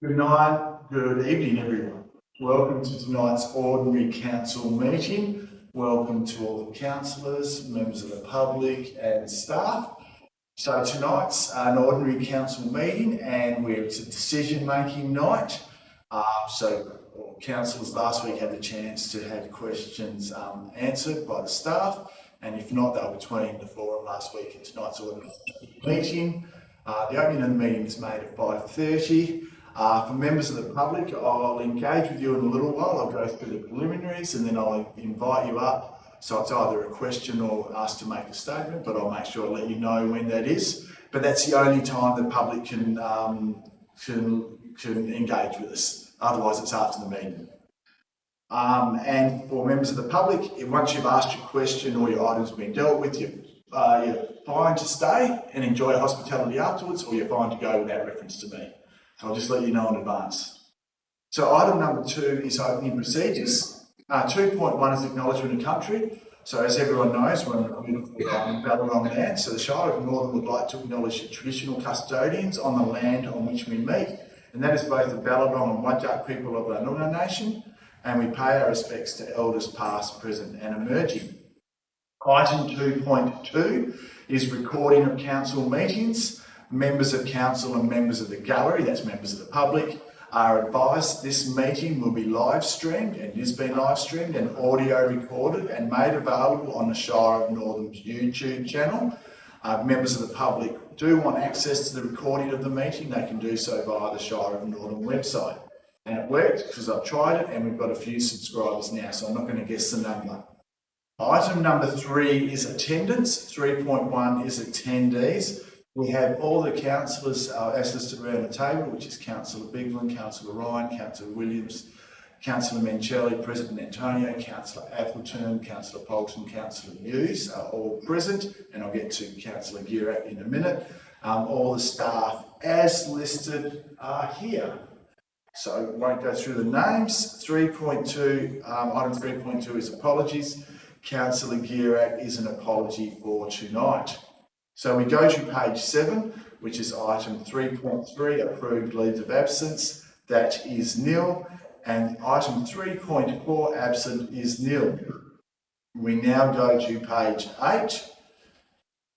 Good night, good evening everyone. Welcome to tonight's Ordinary Council meeting. Welcome to all the councillors, members of the public and staff. So tonight's an Ordinary Council meeting and it's a decision-making night. Councillors last week had the chance to have questions answered by the staff, and if not, they were between the forum last week and tonight's Ordinary meeting. The opening of the meeting is made at 5:30. For members of the public, I'll engage with you in a little while. I'll go through the preliminaries and then I'll invite you up. So it's either a question or ask to make a statement, but I'll make sure I let you know when that is. But that's the only time the public can engage with us. Otherwise, it's after the meeting. And for members of the public, once you've asked your question or your item's been dealt with, you're fine to stay and enjoy hospitality afterwards, or you're fine to go without reference to me. I'll just let you know in advance. So item number 2 is opening procedures. 2.1 is acknowledgement of country. So as everyone knows, we're on a beautiful Ballabong land. So the Shire of Northern would like to acknowledge the traditional custodians on the land on which we meet, and that is both the Ballabong and Wadjuk people of the Noongar Nation, and we pay our respects to elders past, present and emerging. Item 2.2 is recording of council meetings. Members of council and members of the gallery, that's members of the public, are advised this meeting will be live streamed and is being live streamed and audio recorded and made available on the Shire of Northern's YouTube channel. Members of the public do want access to the recording of the meeting, they can do so via the Shire of Northern website. And it worked because I've tried it and we've got a few subscribers now, so I'm not going to guess the number. Item number 3 is attendance. 3.1 is attendees. We have all the councillors as listed around the table, which is Councillor Biglan, Councillor Ryan, Councillor Williams, Councillor Mencheli, President Antonio, Councillor Appleton, Councillor Polton, Councillor Hughes are all present, and I'll get to Councillor Girak in a minute. All the staff as listed are here. So I won't go through the names. 3.2, item 3.2 is apologies. Councillor Girak is an apology for tonight. So we go to page 7, which is item 3.3, approved leaves of absence. That is nil. And item 3.4, absent, is nil. We now go to page 8.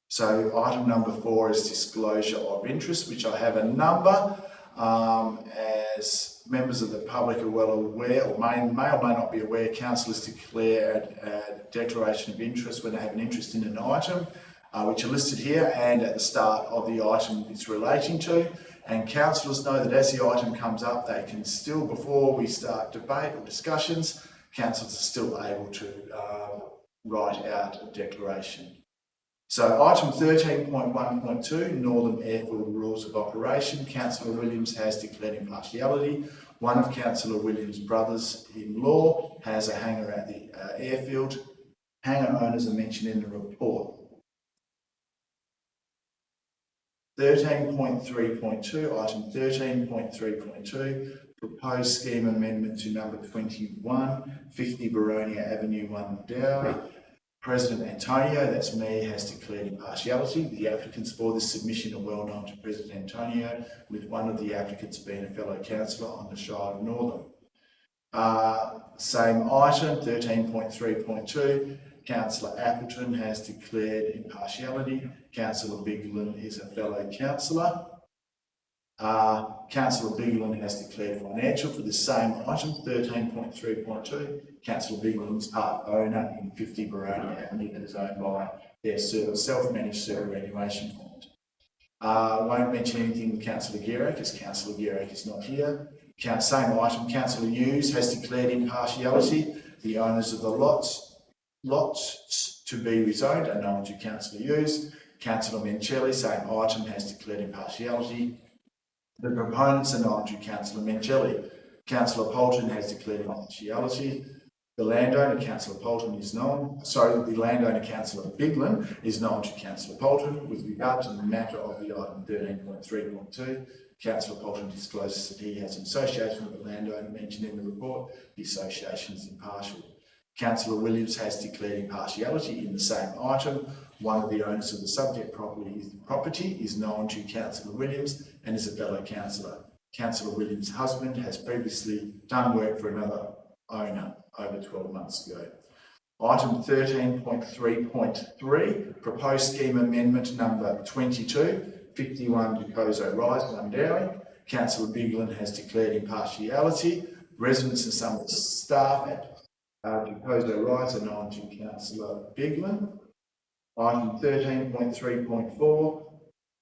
So item number 4 is disclosure of interest, which I have a number. As members of the public are well aware, or may or may not be aware, councillors declare a declaration of interest when they have an interest in an item, which are listed here and at the start of the item it's relating to. And councillors know that as the item comes up, they can still, before we start debate or discussions, councillors are still able to write out a declaration. So item 13.1.2, Northern Airfield Rules of Operation. Councillor Williams has declared impartiality. One of Councillor Williams' brothers-in-law has a hangar at the airfield. Hangar owners are mentioned in the report. 13.3.2, item 13.3.2, proposed scheme amendment to number 21, 50 Baronia Avenue 1, Dow. President Antonio, that's me, has declared impartiality. The applicants for this submission are well known to President Antonio, with one of the applicants being a fellow councillor on the Shire of Northern. Same item, 13.3.2, Councillor Appleton has declared impartiality. Councillor Biglan is a fellow councillor. Councillor Biglan has declared financial for the same item, 13.3.2. Councillor Biglan is part owner in 50 Baronia Avenue that is owned by their self-managed superannuation fund. Won't mention anything with Councillor Girak, as Councillor Girak is not here. Same item, Councillor Hughes has declared impartiality. The owners of the lots to be rezoned are known to Councillor Hughes. Councillor Mencheli, same item, has declared impartiality. The proponents are known to Councillor Mencheli. Councillor Polton has declared impartiality. The landowner, Councillor Polton, is known. Sorry, the landowner, Councillor Biglan, is known to Councillor Polton. With regard to the matter of the item 13.3.2, Councillor Polton discloses that he has an association with the landowner mentioned in the report. The association is impartial. Councillor Williams has declared impartiality in the same item. One of the owners of the subject property is known to Councillor Williams and is a fellow councillor. Councillor Williams' husband has previously done work for another owner over 12 months ago. Item 13.3.3, proposed scheme amendment number 22, 51 Ducozo Rise, Mundaring. Councillor Biglan has declared impartiality. Residents and some of the staff at Ducozo Rise are known to Councillor Biglan. Item 13.3.4,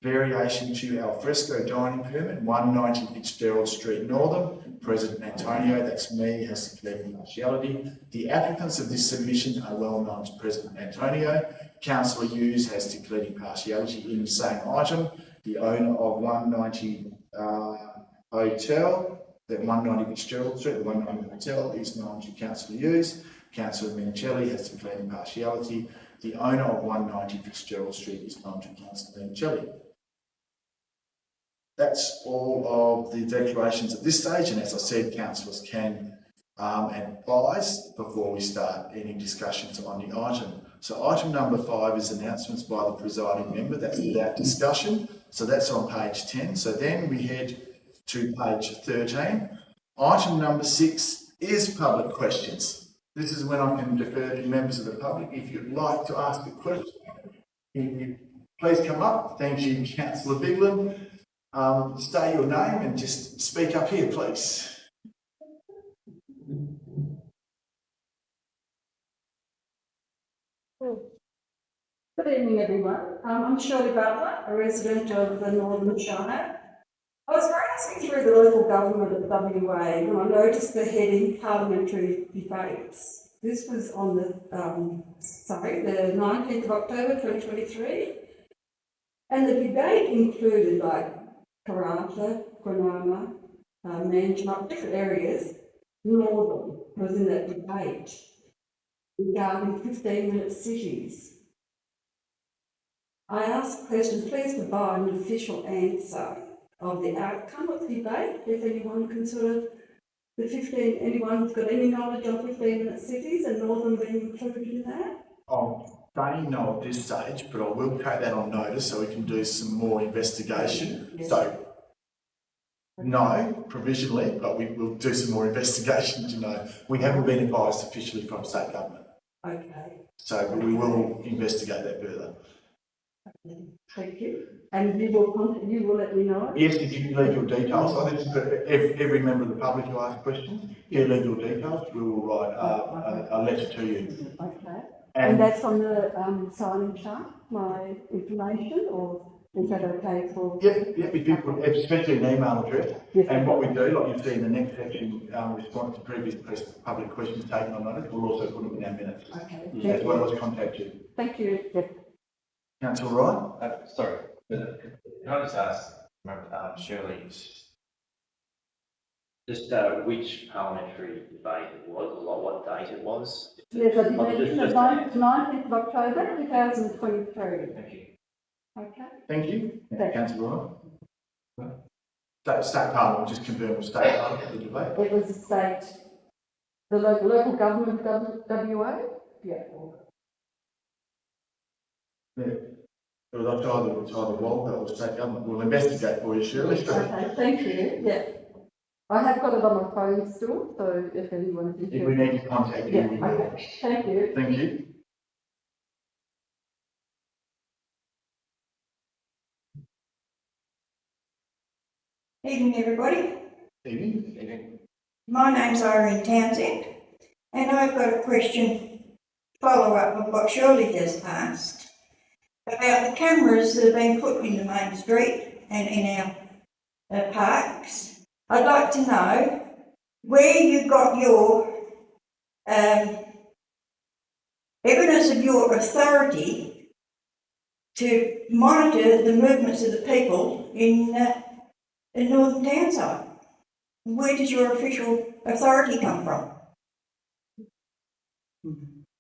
variation to alfresco dining permit, 190 Fitzgerald Street Northern. President Antonio, that's me, has declared impartiality. The applicants of this submission are well known to President Antonio. Councillor Hughes has declared impartiality in the same item. The owner of 190 Hotel, that 190 Fitzgerald Street, the 190 Hotel, is known to Councillor Hughes. Councillor Minicelli has declared impartiality. The owner of 190 Fitzgerald Street is known to Councillor Minicelli. That's all of the declarations at this stage, and as I said, councillors can advise before we start any discussions on the item. So item number 5 is announcements by the presiding member. That's without discussion. So that's on page 10. So then we head to page 13. Item number 6 is public questions. This is when I can defer to members of the public. If you'd like to ask a question, please come up. Thank you, Councillor Biglan. State your name and just speak up here, please. Good evening, everyone. I'm Shirley Butler, a resident of the Northern Shire. I was browsing through the local government of WA when I noticed the heading Parliamentary Debates. This was on the 19th of October 2023, and the debate included like Karratha, Granama, Manjimup, different areas. Northern was in that debate regarding 15-minute cities. I asked questions, please provide an official answer of the outcome of the debate, if anyone can sort of, anyone's got any knowledge of 15-minute cities and Northern being included in that? Don't know at this stage, but I will take that on notice so we can do some more investigation. Yes. So, no, provisionally, but we will do some more investigation to know. We haven't been advised officially from state government. Okay. So, but we will investigate that further. Okay. Thank you. And you will let me know? Yes, if you leave your details. So this is for every member of the public who asks questions. If you leave your details, we will write a letter to you. Okay. And that's on the sign-in chart, my information, or is that okay for? Yep, if you put, especially an email address. Yes. And what we do, like you'll see in the next section, response to previous public questions taken on notice, we'll also put them in our minutes. Okay. As well as contact you. Thank you. Yep. Councillor Ryan? Sorry, can I just ask, Shirley, just which parliamentary debate it was, or what date it was? Yes, I did mention the 19th of October 2023. Thank you. Okay. Thank you. Councillor Ryan? State Parliament, just confirm with State Parliament the debate. It was the local government of WA? Yeah. Yeah. It was either Walter or State Government. We'll investigate for you, Shirley. Okay, thank you. Yeah. I have got it on my phone still, so if anyone is interested. If we need to contact you, we will. Okay. Thank you. Thank you. Evening, everybody. Evening. My name's Irene Townsend, and I've got a question, follow-up of what Shirley just asked, about the cameras that have been put in the main street and in our parks. I'd like to know where you got your evidence of your authority to monitor the movements of the people in Northern Townside. Where does your official authority come from?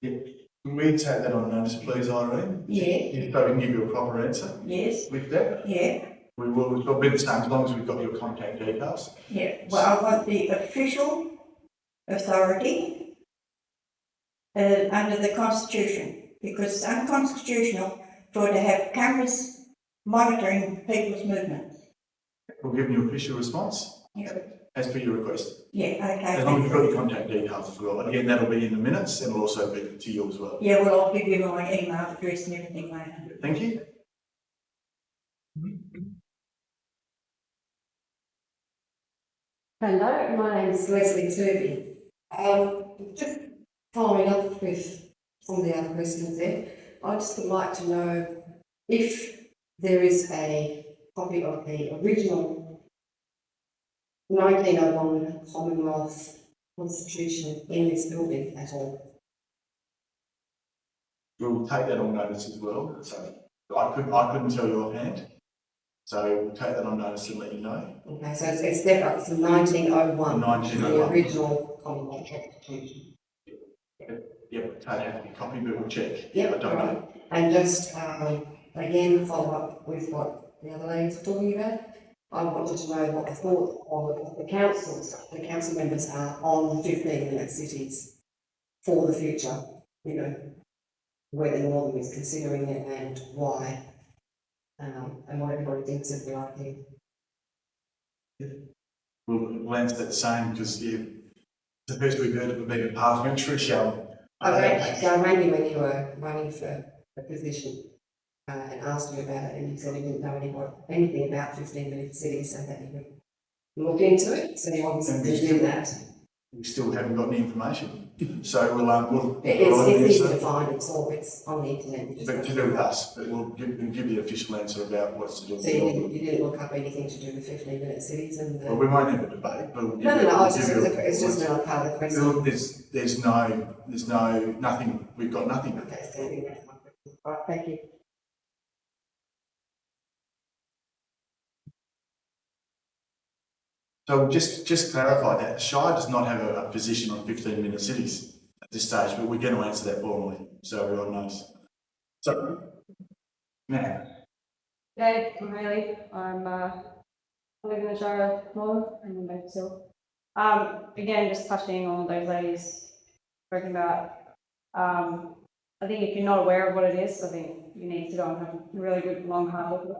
Yeah. Can we take that on notice, please, Irene? Yeah. So we can give you a proper answer? Yes. With that? Yeah. We will. It'll be the same as long as we've got your contact details. Yeah. Well, I want the official authority under the Constitution, because it's unconstitutional to have cameras monitoring people's movements. We'll give you an official response. Yeah, as per your request. yeah, okay. As long as you've got your contact details as well. Again, that'll be in the minutes and will also be to you as well. Yeah, well, I'll give you my email address and everything later. Thank you. Hello, my name is Leslie Turvey. Just following up with some of the other questions there, I just would like to know if there is a copy of the original 1901 Commonwealth Constitution in this building at all. We'll take that on notice as well. So I couldn't tell you offhand. So we'll take that on notice and let you know. Okay, so it's definitely from 1901, 1901. the original Commonwealth Constitution. Yep, don't have to be copied, but we'll check. Yep, I don't right. know. And just again, follow up with what the other ladies were talking about. I wanted to know what the thought of the council members are on 15-minute cities for the future, you know, whether Northern is considering it and why, and what everybody thinks of the idea. We'll answer that the same because it's the first we've heard of it being a parliamentary show. I rang you when you were running for a position and asked you about it, and you said you didn't know anything about 15-minute cities, so that you would look into it. So you obviously do that. We still haven't got any information. So we'll It's easy to find, it's on the internet. But to do with us, but we'll give you the official answer about what's to do with So you didn't look up anything to do with 15-minute cities and. Well, we won't have a debate, but we'll It's just another part of the question. There's nothing, we've got nothing. Okay, so that's my question. All right, thank you. So just clarify that, the Shire does not have a position on 15-minute cities at this stage, but we're going to answer that formally, so everyone knows. So, now, Dave O'Reilly, I live in the Shire of Northern and in Baker Hill. Again, just touching on those ladies spoken about. I think if you're not aware of what it is, I think you need to go and have a really good long hard look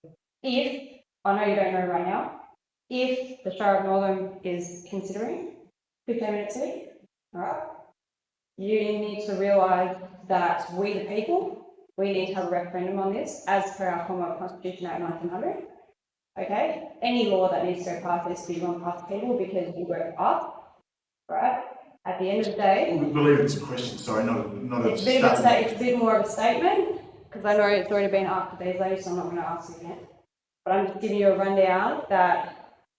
at it. I know you don't know right now, if the Shire of Northern is considering 15-minute city, all right, you need to realise that we the people, we need to have a referendum on this as per our Commonwealth Constitution Act 1900. Okay, any law that needs to go past this to be run past people because you work up, right? At the end of the day, we believe it's a question, sorry, not a it's statement. it's a bit more of a statement because I know it's already been asked these ladies, so I'm not going to ask you again. But I'm just giving you a rundown that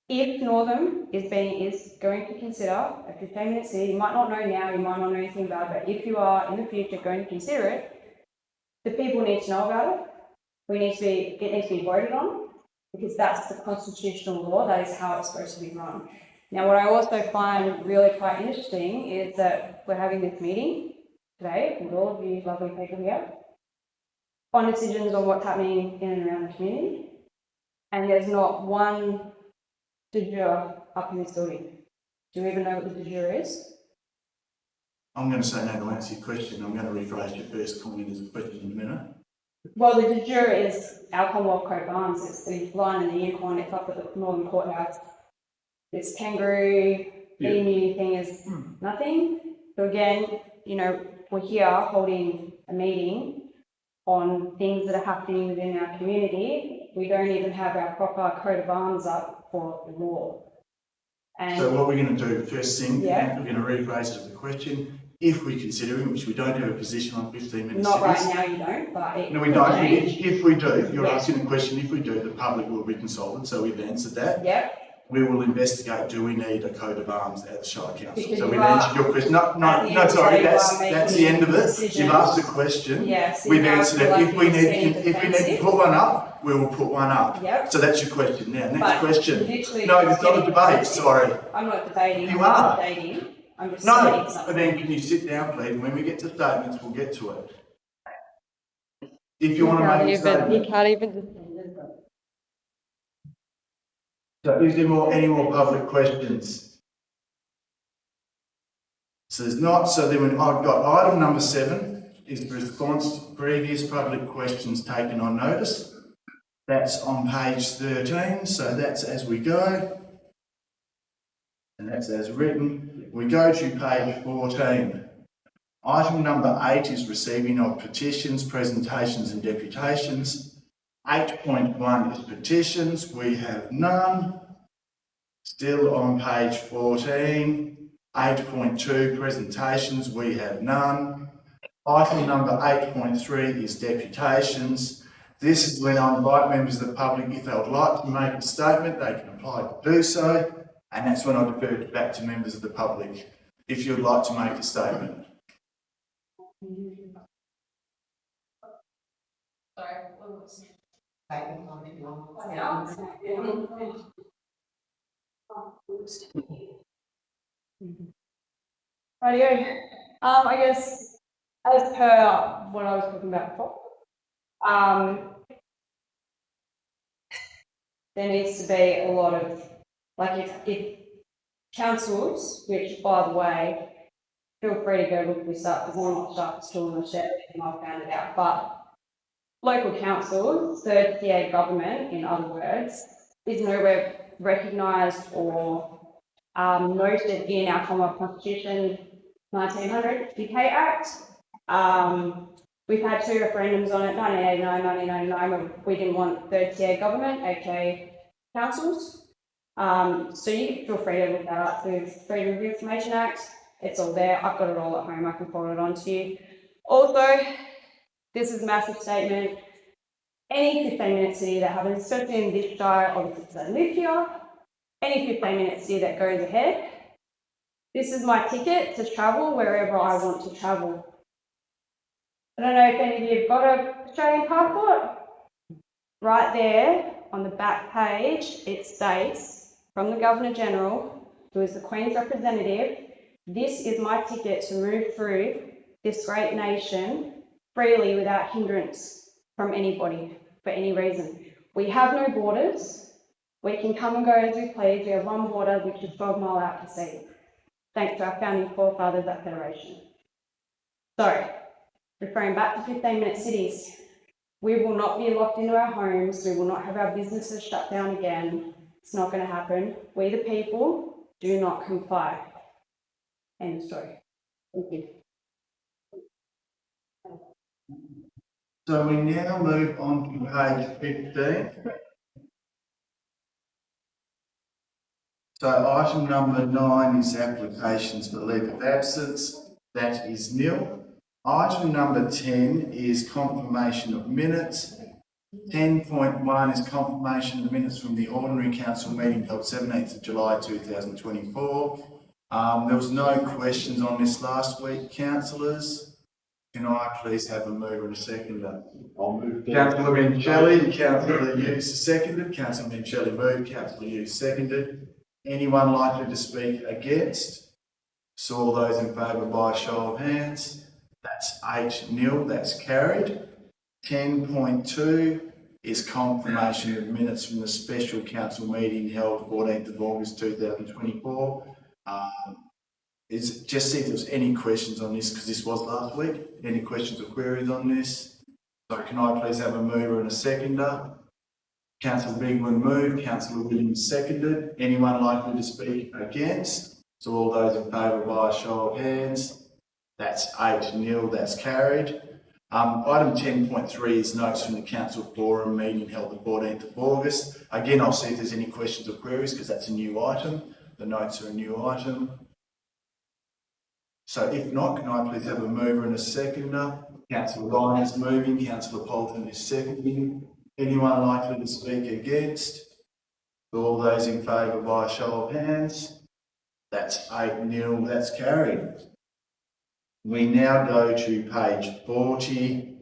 if Northern is going to consider a 15-minute city, you might not know now, you might not know anything about it, but if you are in the future going to consider it, the people need to know about it. It needs to be voted on because that's the constitutional law. That is how it's supposed to be run. Now, what I also find really quite interesting is that we're having this meeting today with all of you lovely people here on decisions on what's happening in and around the community, and there's not one de jure up in this building. Do you even know what the de jure is? I'm going to say no to answer your question. I'm going to rephrase your first comment as a question in a minute. Well, the de jure is our Commonwealth coat of arms. It's the lion and the unicorn. It's up at the Northern Courthouse. This kangaroo emu thing is nothing. So again, you know, we're here holding a meeting on things that are happening within our community. We don't even have our proper coat of arms up for the law. And So what we're going to do, first thing, Yeah. we're going to rephrase it as a question. If we're considering, which we don't have a position on 15-minute not right cities. now, you don't, but it No, we could don't. change. If we do, you're Yeah. asking a question, if we do, the public will be consulted, so we've answered that. Yep. We will investigate, do we need a coat of arms at the Shire Council? Because So you we've are- answered your question. at the end of the Sorry, day, you that's are the making end of it. decisions. You've asked a question. Yes. We've answered it. If we need to defensive. put one up, we will put one up. Yep. So that's your question. Now, next But question. literally No, just it's not a getting debate, defensive. sorry. I'm not debating. You I'm are. not debating. I'm just No, saying but something. then can you sit down, please? And when we get to statements, we'll get to it. If you want to make a statement. can't even. So is there any more public questions? So there's not, so then I've got item number 7 is the response to previous public questions taken on notice. That's on page 13, so that's as we go. and that's as written. We go to page 14. Item number 8 is receiving of petitions, presentations and deputations. 8.1 is petitions. We have none. Still on page 14. 8.2 presentations. We have none. Item number 8.3 is deputations. This is when I invite members of the public, if they would like to make a statement, they can apply to do so, and that's when I defer it back to members of the public, if you'd like to make a statement. Rightio. I guess as per what I was talking about before, there needs to be a lot of, like if councils, which by the way, feel free to go look this up because I'm not sure still in the shed and I found it out, but local councils, third tier government, in other words, is nowhere recognised or noted in our Commonwealth Constitution 1900 UK Act. We've had 2 referendums on it, 1989, 1999, where we didn't want third tier government, aka councils. So you feel free to look that up through Freedom of Information Act. It's all there. I've got it all at home. I can forward it on to you. Also, this is a massive statement. Any 15-minute city that happens, especially in this shire, obviously because I live here, any 15-minute city that goes ahead, this is my ticket to travel wherever I want to travel. I don't know if any of you have got an Australian passport. Right there on the back page, it states from the Governor-General, who is the Queen's representative, this is my ticket to move through this great nation freely without hindrance from anybody for any reason. We have no borders. We can come and go as we please. We have one border, which is 12 mile out to sea, thanks to our founding forefathers at Federation. So, referring back to 15-minute cities, we will not be locked into our homes. We will not have our businesses shut down again. It's not going to happen. We, the people, do not comply. End of story. Thank you. So we now move on to page 15. So item number 9 is applications for leave of absence. That is nil. Item number 10 is confirmation of minutes. 10.1 is confirmation of the minutes from the ordinary council meeting held 17th of July 2024. There was no questions on this last week, councillors. Can I please have a mover and a seconder? I'll move. Councillor Minchelli, Councillor Hughes seconded. Councillor Minchelli moved, Councillor Hughes seconded. Anyone likely to speak against? Saw those in favour by a show of hands. That's 8-0, that's carried. 10.2 is confirmation of minutes from the special council meeting held 14th of August 2024. Just see if there's any questions on this because this was last week. Any questions or queries on this? So can I please have a mover and a seconder? Councillor Bigman moved, Councillor Williams seconded. Anyone likely to speak against? So all those in favour by a show of hands. That's 8-0, that's carried. Item 10.3 is notes from the council forum meeting held the 14th of August. Again, I'll see if there's any questions or queries because that's a new item. The notes are a new item. So if not, can I please have a mover and a seconder? Councillor Ryan is moving, Councillor Polton is seconding. Anyone likely to speak against? All those in favour by a show of hands. That's 8-0, that's carried. We now go to page 40.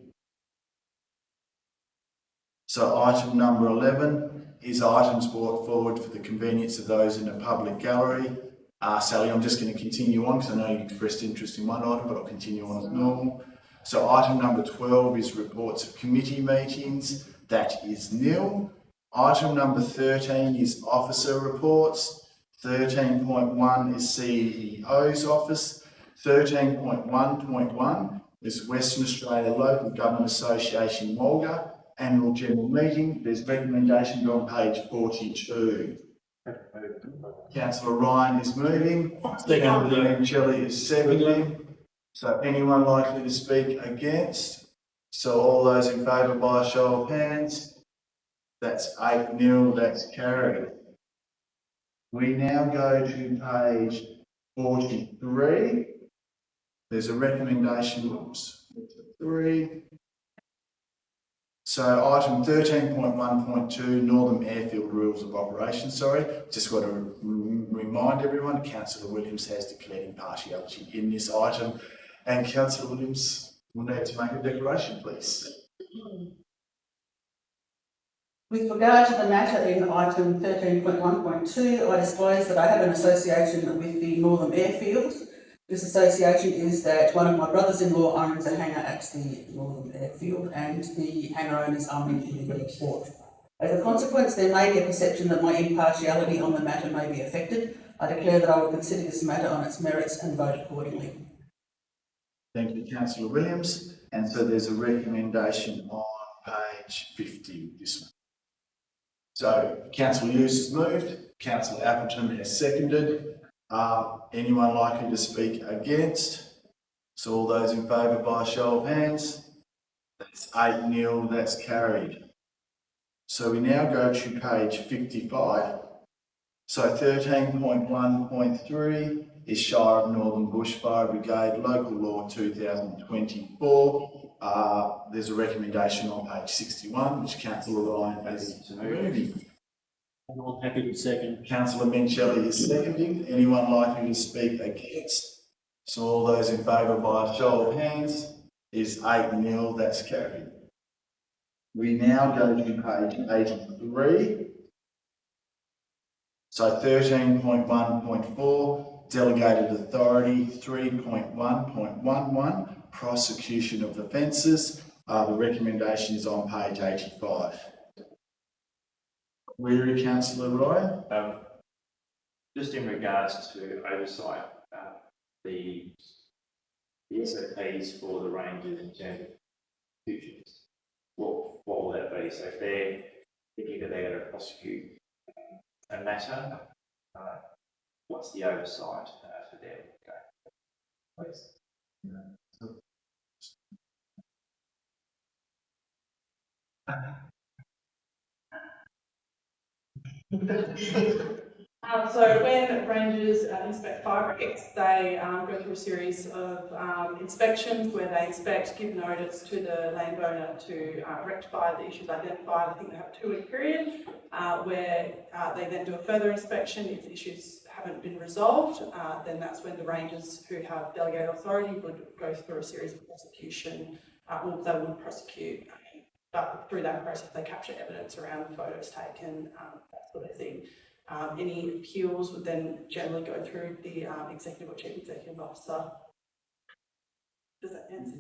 So item number 11 is items brought forward for the convenience of those in a public gallery. Sally, I'm just going to continue on because I know you expressed interest in one item, but I'll continue on as normal. So item number 12 is reports of committee meetings. That is nil. Item number 13 is officer reports. 13.1 is CEO's office. 13.1.1 is Western Australia Local Government Association Walga Annual General Meeting. There's recommendations on page 42. Councillor Ryan is moving. Councillor Shelley is seconding. So anyone likely to speak against? So all those in favour by a show of hands? That's 8-0, that's carried. We now go to page 43. There's a recommendation, oops, 3. So item 13.1.2, Northern Airfield Rules of Operation, just got to remind everyone, Councillor Williams has declared impartiality in this item, and Councillor Williams will need to make a declaration, please. With regard to the matter in item 13.1.2, I disclose that I have an association with the Northern Airfield. This association is that one of my brothers-in-law owns a hangar at the Northern Airfield, and the hangar owners are mentioned in the report. As a consequence, there may be a perception that my impartiality on the matter may be affected. I declare that I will consider this matter on its merits and vote accordingly. Thank you, Councillor Williams. And so there's a recommendation on page 50, this one. So Councillor Hughes has moved, Councillor Appleton has seconded. Anyone likely to speak against? So all those in favour by a show of hands? That's 8-0, that's carried. So we now go to page 55. So 13.1.3 is Shire of Northern Bushfire Brigade Local Law 2024. There's a recommendation on page 61, which Councillor Ryan is moving. I'm happy to second. Councillor Minchelli is seconding. Anyone likely to speak against? So all those in favour by a show of hands is 8-0, that's carried. We now go to page 83. So 13.1.4, Delegated Authority 3.1.11, Prosecution of Offences. The recommendation is on page 85. Query, Councillor Ryan? Just in regards to oversight, the SOPs for the rangers in terms of prosecutions, what will that be? So if they're thinking that they're going to prosecute a matter, what's the oversight for them? Okay. Please. So when rangers inspect fire breaks, they go through a series of inspections where they inspect, give notice to the landowner to rectify the issues identified. I think they have a 2-week period where they then do a further inspection. If the issues haven't been resolved, then that's when the rangers who have delegated authority would go through a series of prosecution, or they would prosecute. But through that process, they capture evidence around photos taken, that sort of thing. Any appeals would then generally go through the executive or chief executive officer. Does that answer?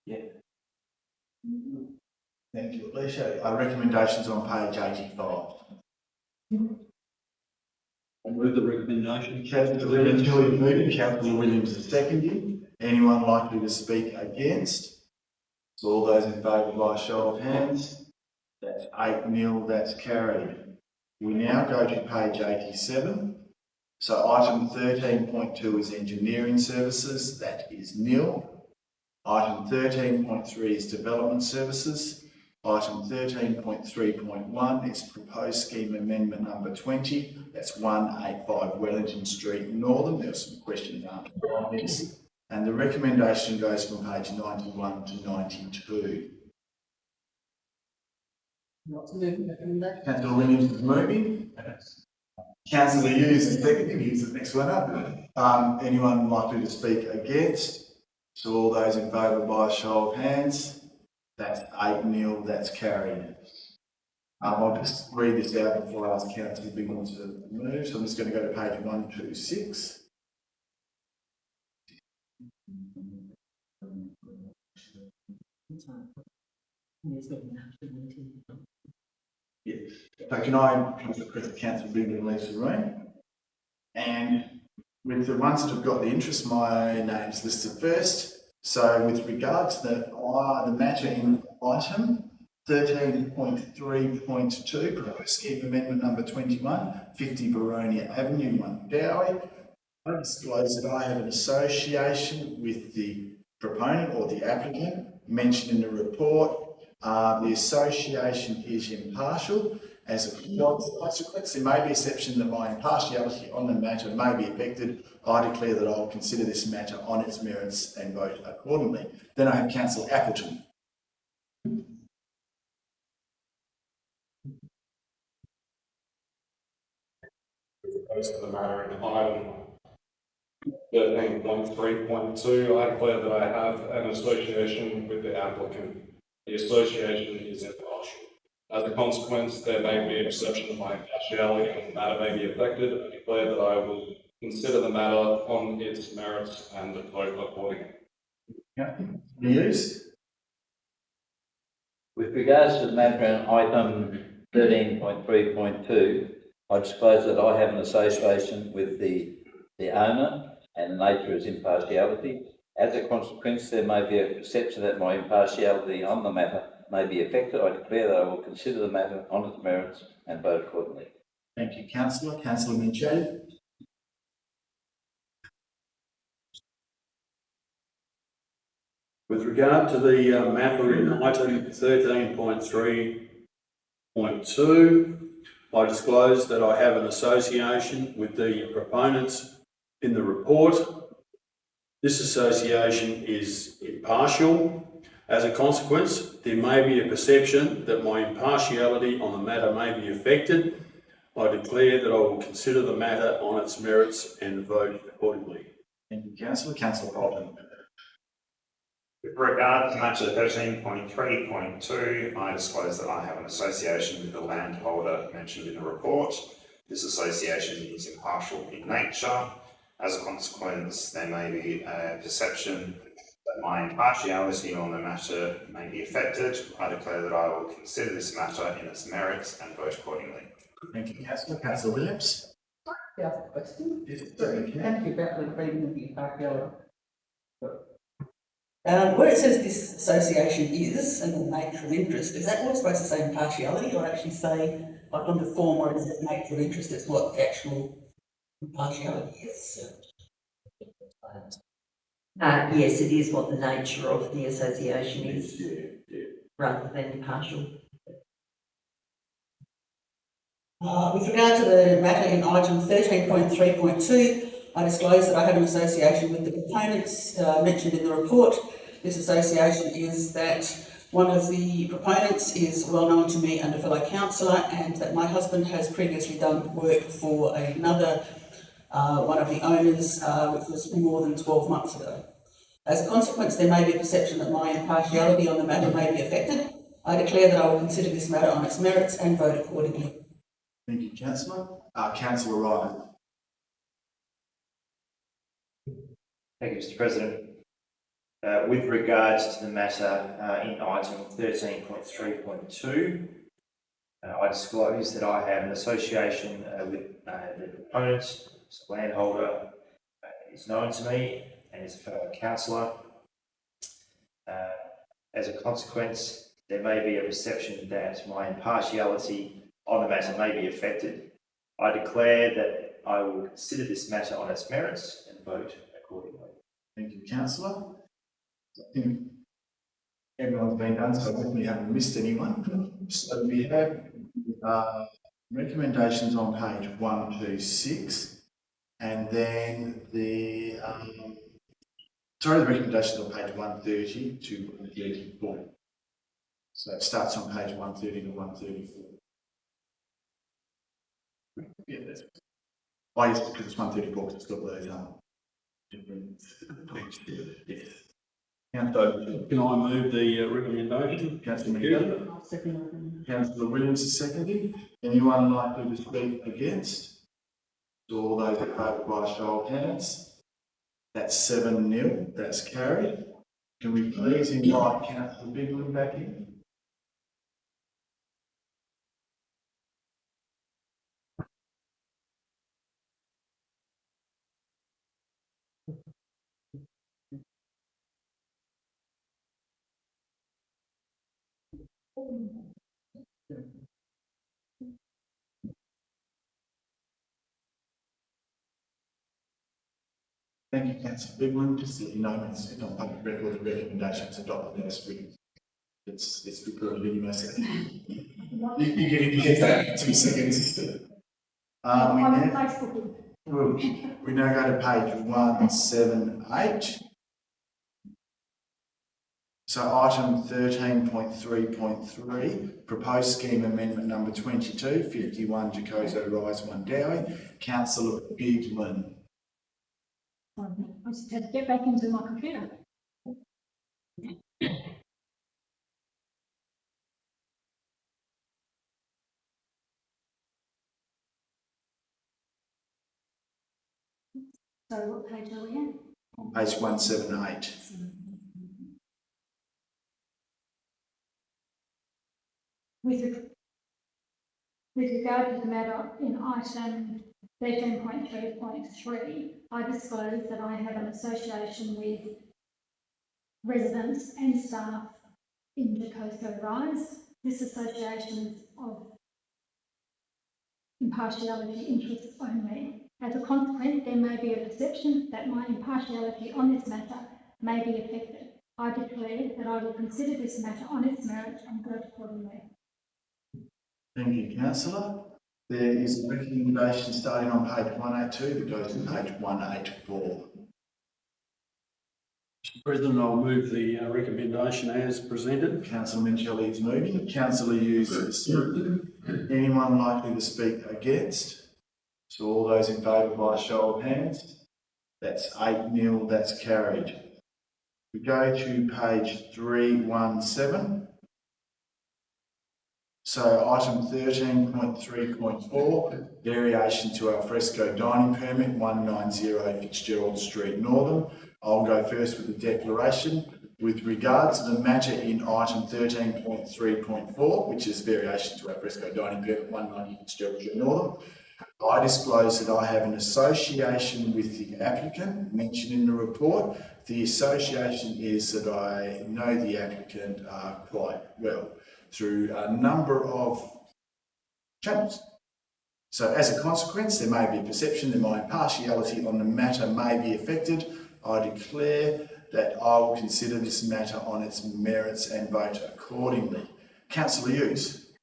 Yeah. Thank you, Alicia. Our recommendations on page 85. I move the recommendation. Councillor Williams moving, Councillor Williams is seconding. Anyone likely to speak against? So all those in favour by a show of hands? That's 8-0, that's carried. We now go to page 87. So item 13.2 is engineering services, that is nil. Item 13.3 is development services. Item 13.3.1 is proposed scheme amendment number 20. That's 185 Wellington Street Northern. There were some questions answered on this. And the recommendation goes from page 91 to 92. Councillor Williams is moving. Councillor Hughes is seconding. Hughes is the next one up. Anyone likely to speak against? So all those in favour by a show of hands? That's 8-0, that's carried. I'll just read this out before I ask Councillor Biggins to move. So I'm just going to go to page 126. Yes. So can I request Councillor Biggins and Lisa Reen? And with the ones that have got the interest, my name's listed first. So with regard to the matter in item, 13.3.2, proposed scheme amendment number 21, 50 Baronia Avenue, Gowie. I disclose that I have an association with the proponent or the applicant mentioned in the report. The association is impartial. As a consequence, there may be a exception that my impartiality on the matter may be affected. I declare that I will consider this matter on its merits and vote accordingly. Then I have Councillor Appleton. Proposed for the matter in item 13.3.2, I declare that I have an association with the applicant. The association is impartial. As a consequence, there may be an exception of my impartiality and the matter may be affected. I declare that I will consider the matter on its merits and vote accordingly. Views? With regards to the matter in item 13.3.2, I disclose that I have an association with the owner and the nature is impartiality. As a consequence, there may be a perception that my impartiality on the matter may be affected. I declare that I will consider the matter on its merits and vote accordingly. Thank you, Councillor. Councillor Minchin. With regard to the matter in item 13.3.2, I disclose that I have an association with the proponents in the report. This association is impartial. As a consequence, there may be a perception that my impartiality on the matter may be affected. I declare that I will consider the matter on its merits and vote accordingly. Thank you, Councillor. Councillor Bolton. With regard to matter 13.3.2, I disclose that I have an association with the landholder mentioned in the report. This association is impartial in nature. As a consequence, there may be a perception that my impartiality on the matter may be affected. I declare that I will consider this matter in its merits and vote accordingly. Thank you, Councillor. Councillor Williams. Yeah, question. Yes, sorry, Thank you about the reading of the impartiality. Where it says this association is and the nature of interest, is that what's supposed to say impartiality or actually say, like on the form where it says nature of interest, it's what the actual impartiality is? Yes, it is what the nature of the association is, rather than impartial. With regard to the matter in item 13.3.2, I disclose that I have an association with the proponents mentioned in the report. This association is that one of the proponents is well known to me and a fellow councillor, and that my husband has previously done work for another one of the owners, which was more than 12 months ago. As a consequence, there may be a perception that my impartiality on the matter may be affected. I declare that I will consider this matter on its merits and vote accordingly. Thank you, Councillor. Councillor Ryan. Thank you, Mr. President. With regards to the matter in item 13.3.2, I disclose that I have an association with the proponents. The landholder is known to me and is a fellow councillor. As a consequence, there may be a perception that my impartiality on the matter may be affected. I declare that I will consider this matter on its merits and vote accordingly. Thank you, Councillor. I think everyone's been done, so I hope we haven't missed anyone. So we have recommendations on page 126, and then the recommendations on page 130 to 134. So it starts on page 130 to 134. Yeah, that's it. Oh, yes, because it's 134 because it's got those different pages. Yes. Councillor, Can I move the recommendation? Councillor McGovern. Councillor Williams is seconding. Anyone likely to speak against? So all those in favour by show of hands. That's 7-0. That's carried. Can we please invite Councillor Bigelow back in? Thank you, Councillor Bigland. Just to let you know, it's on public record, the recommendations adopted as written. It's recorded in your message. You get that in 2 seconds. We now go to page 178. So item 13.3.3, proposed scheme amendment number 22, 51 Jacozo Rise 1 Dowie, Councillor Bigland. I just had to get back into my computer. So what page are we at? On page 178. With regard to the matter in item 13.3.3, I disclose that I have an association with residents and staff in Jacozo Rise. This association is of impartiality interests only. As a consequence, there may be a perception that my impartiality on this matter may be affected. I declare that I will consider this matter on its merits and vote accordingly. Thank you, Councillor. There is a recommendation starting on page 182 that goes to page 184. Mr. President, I'll move the recommendation as presented. Councillor Minchelli is moving. Councillor Hughes is seconding. Anyone likely to speak against? So all those in favour by a show of hands. That's 8-0, that's carried. We go to page 317. So item 13.3.4, variation to al fresco dining permit 190 Fitzgerald Street Northern. I'll go first with the declaration. With regard to the matter in item 13.3.4, which is variation to al fresco dining permit 190 Fitzgerald Street Northern, I disclose that I have an association with the applicant mentioned in the report. The association is that I know the applicant quite well through a number of channels. So as a consequence, there may be a perception that my impartiality on the matter may be affected. I declare that I will consider this matter on its merits and vote accordingly. Councillor Hughes.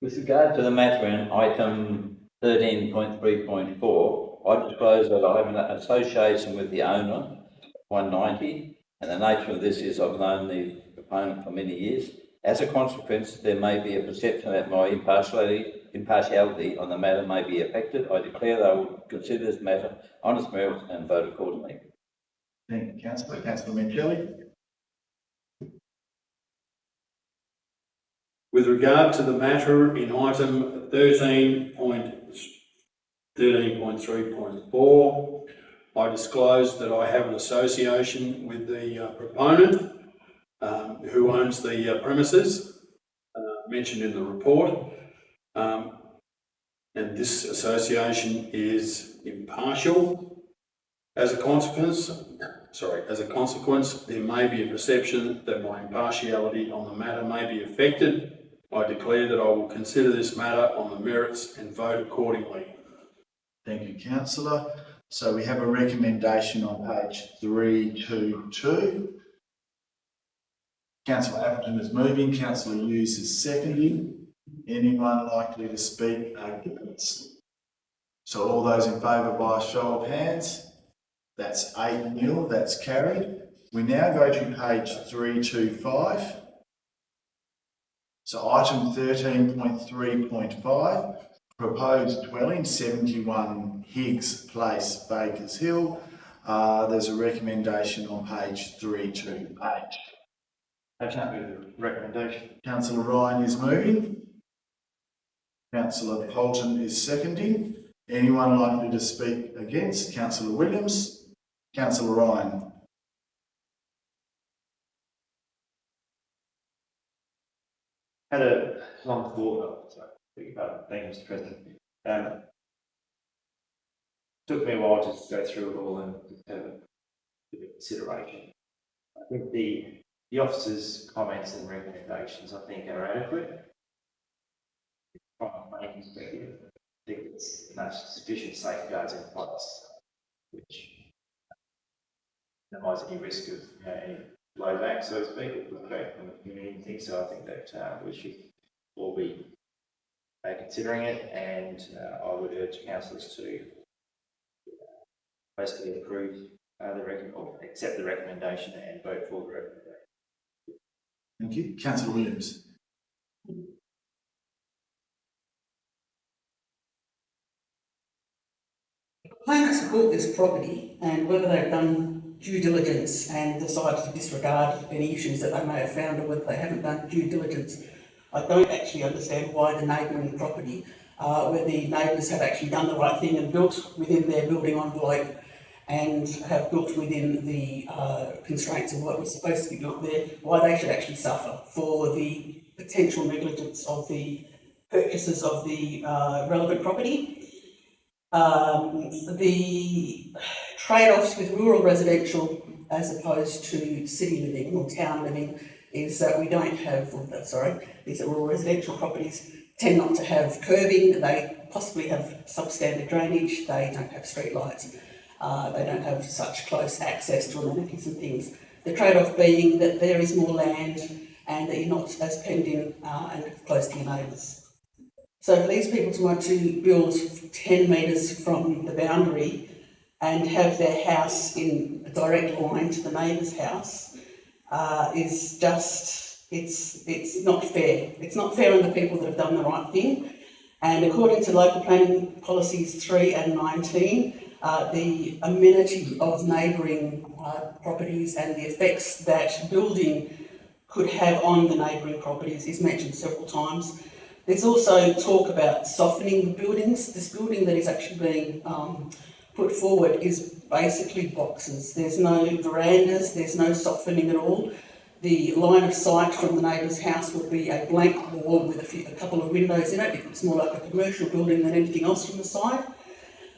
With regard to the matter in item 13.3.4, I disclose that I have an association with the owner, 190, and the nature of this is I've known the proponent for many years. As a consequence, there may be a perception that my impartiality on the matter may be affected. I declare that I will consider this matter on its merits and vote accordingly. Thank you, Councillor. Councillor Minchelli. With regard to the matter in item 13.3.4, I disclose that I have an association with the proponent who owns the premises mentioned in the report, and this association is impartial. As a consequence, there may be a perception that my impartiality on the matter may be affected. I declare that I will consider this matter on the merits and vote accordingly. Thank you, Councillor. So we have a recommendation on page 322. Councillor Appleton is moving. Councillor Hughes is seconding. Anyone likely to speak against? So all those in favour by a show of hands. That's 8-0, that's carried. We now go to page 325. So item 13.3.5, proposed dwelling, 71 Higgs Place, Bakers Hill. There's a recommendation on page 328. I can't move the recommendation. Councillor Ryan is moving. Councillor Polton is seconding. Anyone likely to speak against? Councillor Williams. Councillor Ryan. Had a long thought. Thank you, Mr. President. Took me a while to go through it all and have a bit of consideration. I think the The officer's comments and recommendations, I think, are adequate. From a planning perspective, I think it's enough sufficient safeguards in place, which minimize any risk of any blowback, so to speak, or pushback from the community and things. So I think that we should all be considering it, and I would urge councillors to basically approve or accept the recommendation and vote for the recommendation. Thank you. Councillor Williams. Claimants have bought this property, and whether they've done due diligence and decided to disregard any issues that they may have found, or whether they haven't done due diligence, I don't actually understand why the neighbouring property, where the neighbours have actually done the right thing and built within their building envelope and have built within the constraints of what was supposed to be built there, why they should actually suffer for the potential negligence of the purchasers of the relevant property. The trade-offs with rural residential as opposed to city living or town living is that we don't have, is that rural residential properties tend not to have curbing, they possibly have substandard drainage, they don't have street lights, they don't have such close access to amenities and things. The trade-off being that there is more land and that you're not as penned in and close to your neighbours. So for these people to want to build 10 metres from the boundary and have their house in a direct line to the neighbour's house is just, it's not fair. It's not fair on the people that have done the right thing. And according to local planning policies 3 and 19, the amenity of neighbouring properties and the effects that building could have on the neighbouring properties is mentioned several times. There's also talk about softening the buildings. This building that is actually being put forward is basically boxes. There's no verandas, there's no softening at all. The line of sight from the neighbour's house would be a blank wall with a couple of windows in it. It's more like a commercial building than anything else from the side.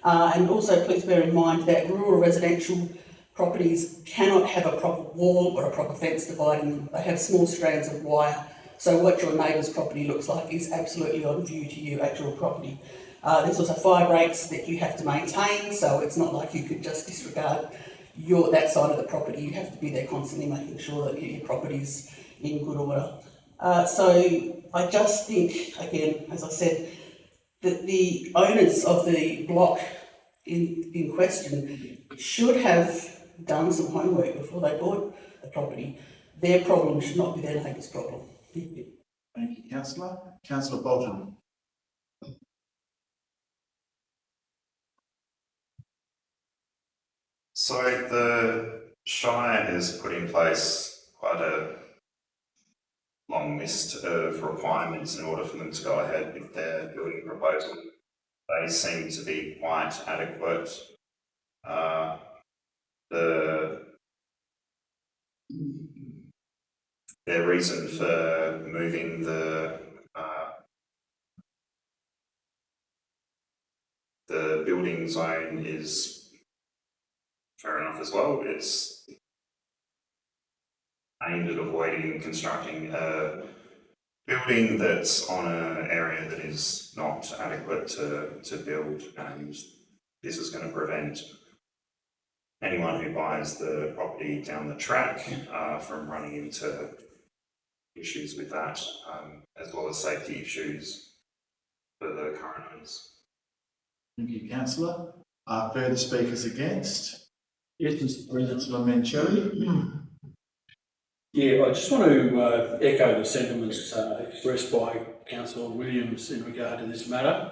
And also please bear in mind that rural residential properties cannot have a proper wall or a proper fence dividing them. They have small strands of wire. So what your neighbour's property looks like is absolutely on view to you at your property. There's also fire breaks that you have to maintain, so it's not like you could just disregard that side of the property. You have to be there constantly making sure that your property's in good order. So I just think, again, as I said, that the owners of the block in question should have done some homework before they bought the property. Their problem should not be their neighbour's problem. Thank you, Councillor. Councillor Bolton. So the Shire has put in place quite a long list of requirements in order for them to go ahead with their building proposal. They seem to be quite adequate. Their reason for moving the building zone is fair enough as well. It's aimed at avoiding constructing a building that's on an area that is not adequate to build, and this is going to prevent anyone who buys the property down the track from running into issues with that, as well as safety issues for the current owners. Thank you, Councillor. Further speakers against? Yes, Mr. President. Councillor Menchuri. Yeah, I just want to echo the sentiments expressed by Councillor Williams in regard to this matter.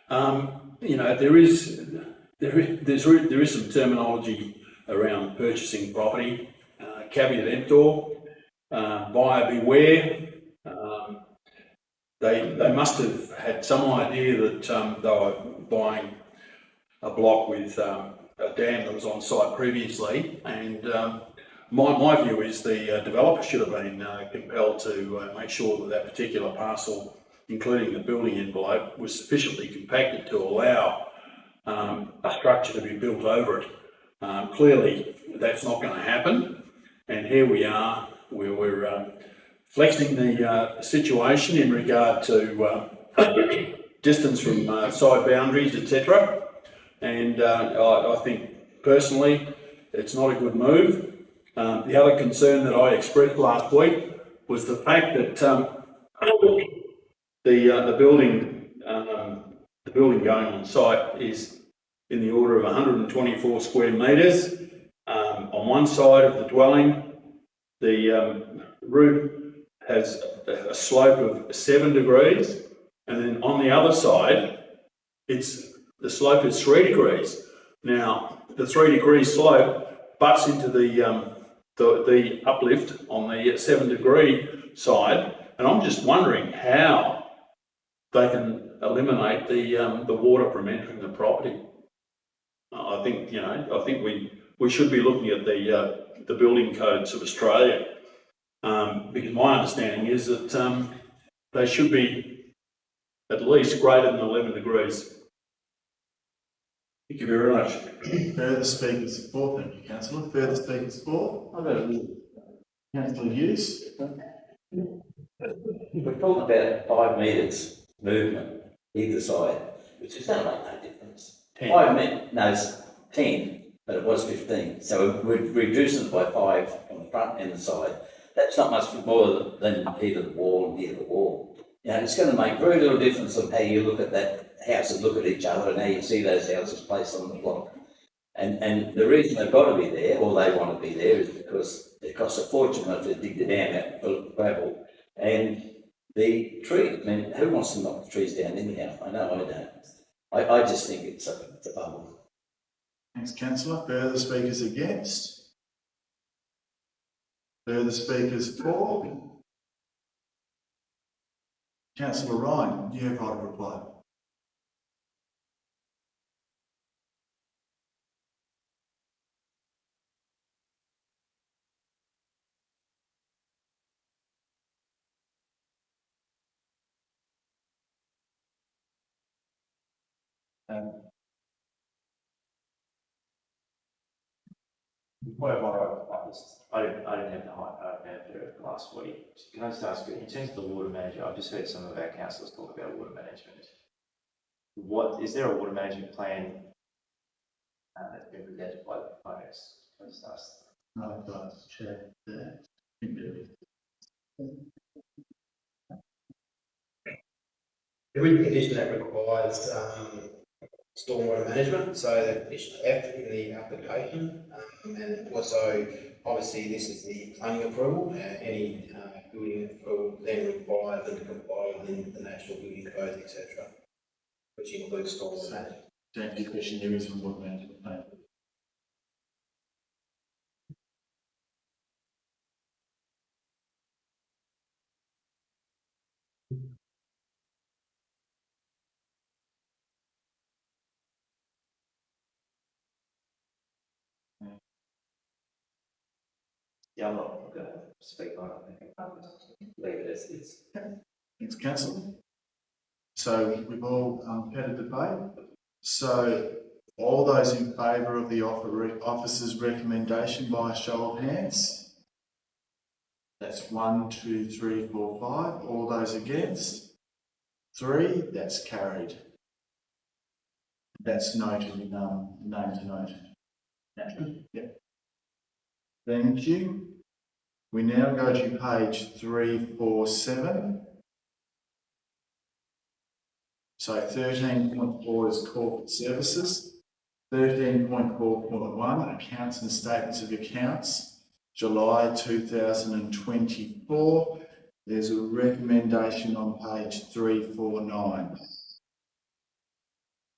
You know, there is some terminology around purchasing property, caveat emptor, buyer beware. They must have had some idea that they were buying a block with a dam that was on site previously, and my view is the developer should have been compelled to make sure that that particular parcel, including the building envelope, was sufficiently compacted to allow a structure to be built over it. Clearly, that's not going to happen, and here we are we're flexing the situation in regard to distance from side boundaries, etc. And I think personally it's not a good move. The other concern that I expressed last week was the fact that the building going on site is in the order of 124 square metres. On one side of the dwelling, the roof has a slope of 7 degrees, and then on the other side, the slope is 3 degrees. Now, the 3 degree slope butts into the uplift on the 7 degree side, and I'm just wondering how they can eliminate the water from entering the property. I think, you know, I think we should be looking at the building codes of Australia, because my understanding is that they should be at least greater than 11 degrees. Thank you very much. Further speakers for? Thank you, Councillor. Further speakers for? Councillor Hughes. We're talking about 5 metres movement either side, which is going to make no difference. 5 metres, no, it's 10, but it was 15. So we're reducing it by 5 on the front and the side. That's not much more than either the wall and near the wall. You know, it's going to make very little difference on how you look at that house and look at each other and how you see those houses placed on the block. And the reason they've got to be there, or they want to be there, is because it costs a fortune to dig the dam out for gravel. And the trees, I mean, who wants to knock the trees down anyhow? I know I don't. I just think it's a bubble. Thanks, Councillor. Further speakers against? Further speakers for? Councillor Ryan, you have right of reply. I didn't have the hype benefit of last week. Can I just ask you, in terms of the water manager, I've just heard some of our councillors talk about water management. What is there a water management plan that's been presented by the proponents? Can I just ask? I'd like to check that. Every condition that requires stormwater management, so the condition F in the application, and also obviously this is the planning approval. Any building approval then requires them to comply with the national building codes, etc., which includes stormwater management. To answer your question, there is a water management plan. Yeah, I'm not going to speak on it. I think leave it as is. Thanks, Councillor. So we've all had a debate. So all those in favour of the officer's recommendation by a show of hands? That's 1, 2, 3, 4, 5. All those against? 3. That's carried. That's noted in name to note. Yep. Thank you. We now go to page 347. So 13.4 is corporate services. 13.4.1 accounts and statements of accounts, July 2024. There's a recommendation on page 349.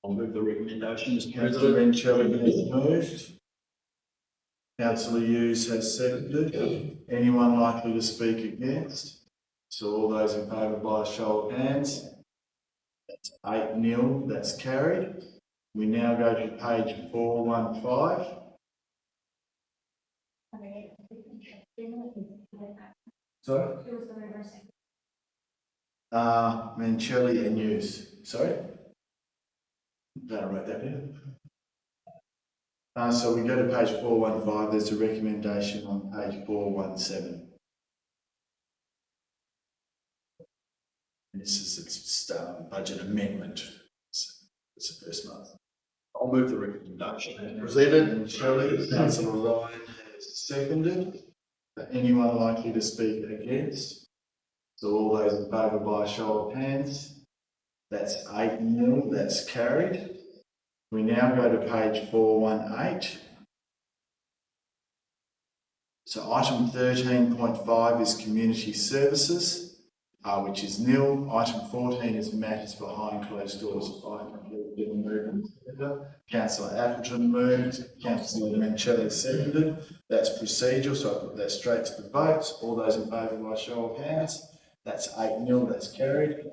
I'll move the recommendation, Mr. Councillor President. Rencelli has moved. Councillor Hughes has seconded. Anyone likely to speak against? So all those in favour by a show of hands. That's 8-0, that's carried. We now go to page 415. Sorry? Rencelli and Hughes. Sorry? Better write that down. So we go to page 415, there's a recommendation on page 417. this is its budget amendment. It's the first month. I'll move the recommendation. Presented, Shelley, councillor Ryan has seconded. Anyone likely to speak against? So all those in favour by a show of hands. That's 8-0, that's carried. We now go to page 418. So item 13.5 is community services, which is nil. Item 14 is matters behind closed doors. Councillor Appleton moved, Councillor Mancelli seconded. That's procedural, so I put that straight to the votes. All those in favour by a show of hands. That's 8-0, that's carried.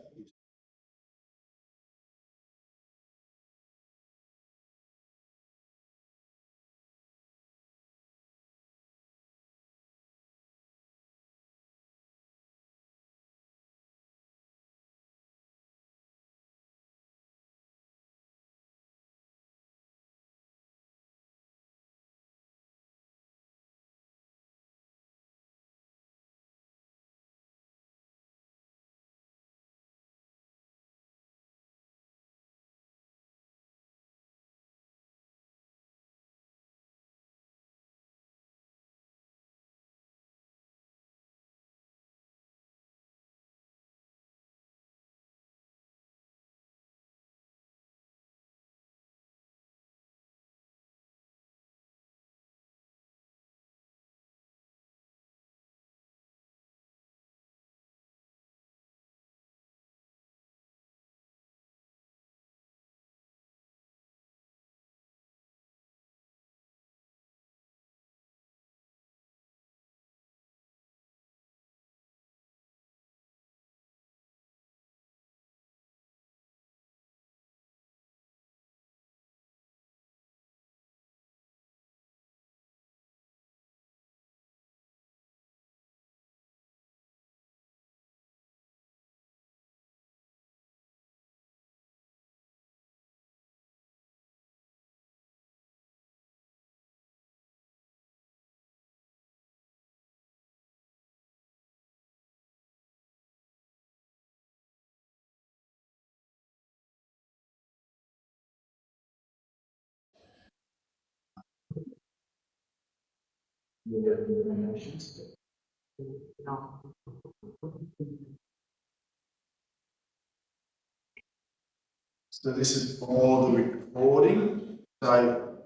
So this is for the recording. So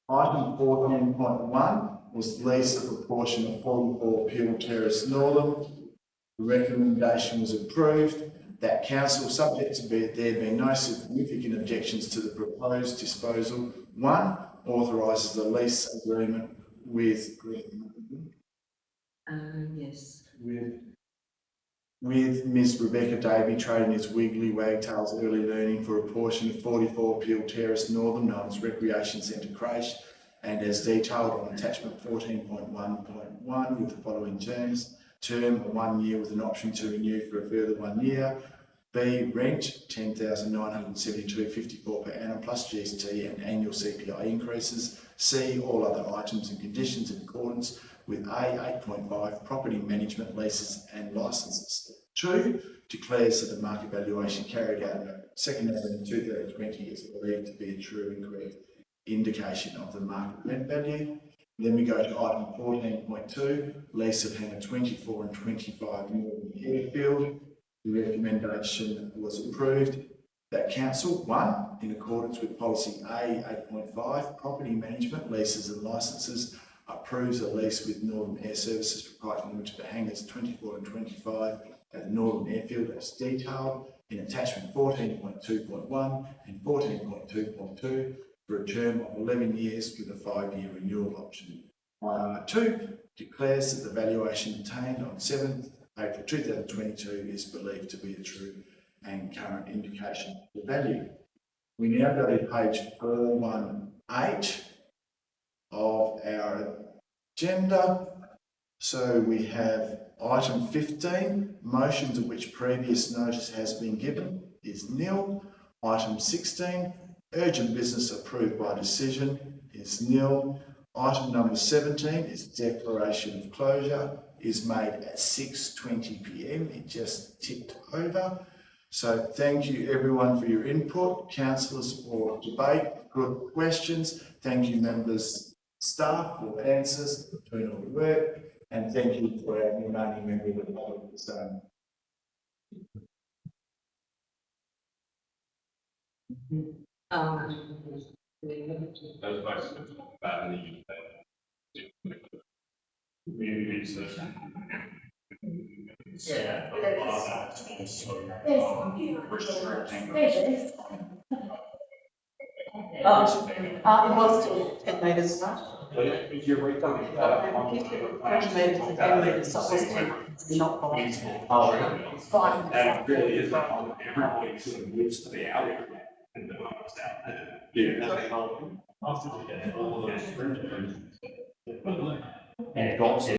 item 14.1 was lease a proportion of 44 Peel Terrace Northern. The recommendation was approved. That council, subject to there being no significant objections to the proposed disposal, 1, authorises the lease agreement with Yes. with Ms Rebecca Davey trading as Wiggly Wagtails Early Learning for a portion of 44 Peel Terrace Northern, known as Recreation Centre Creche, and as detailed on attachment 14.1.1 with the following terms. Term 1 year with an option to renew for a further 1 year. B, rent $10,972.54 per annum plus GST and annual CPI increases. C, all other items and conditions in accordance with A, 8.5, property management leases and licences. 2, declares that the market valuation carried out in 2nd November 2020 is believed to be a true and correct indication of the market rent value. Then we go to item 14.2, lease of hangar 24 and 25 Northern Airfield. The recommendation was approved. That council, 1, in accordance with policy A 8.5, property management leases and licences, approves a lease with Northern Air Services Proprietary Limited for hangars 24 and 25 at the Northern Airfield as detailed in attachment 14.2.1 and 14.2.2 for a term of 11 years with a 5-year renewal option. 2, declares that the valuation obtained on 7th April 2022 is believed to be a true and current indication of the value. We now go to page 418 of our agenda. So we have item 15, motions of which previous notice has been given, is nil. Item 16, urgent business approved by decision, is nil. Item number 17 is declaration of closure, is made at 6:20 p.m. It just ticked over. So thank you everyone for your input, councillors for debate, good questions. Thank you members, staff for answers, for doing all the work, and thank you for our remaining member of the public for staying. Those folks about the community research. Yeah. It was still 10 metres. If you're reading that, 10 metres and 10 metres, so it was 10, not 5. Oh, It's 5. and it really is, everybody sort of lives to the area and the ones down there. Yeah. All of those. And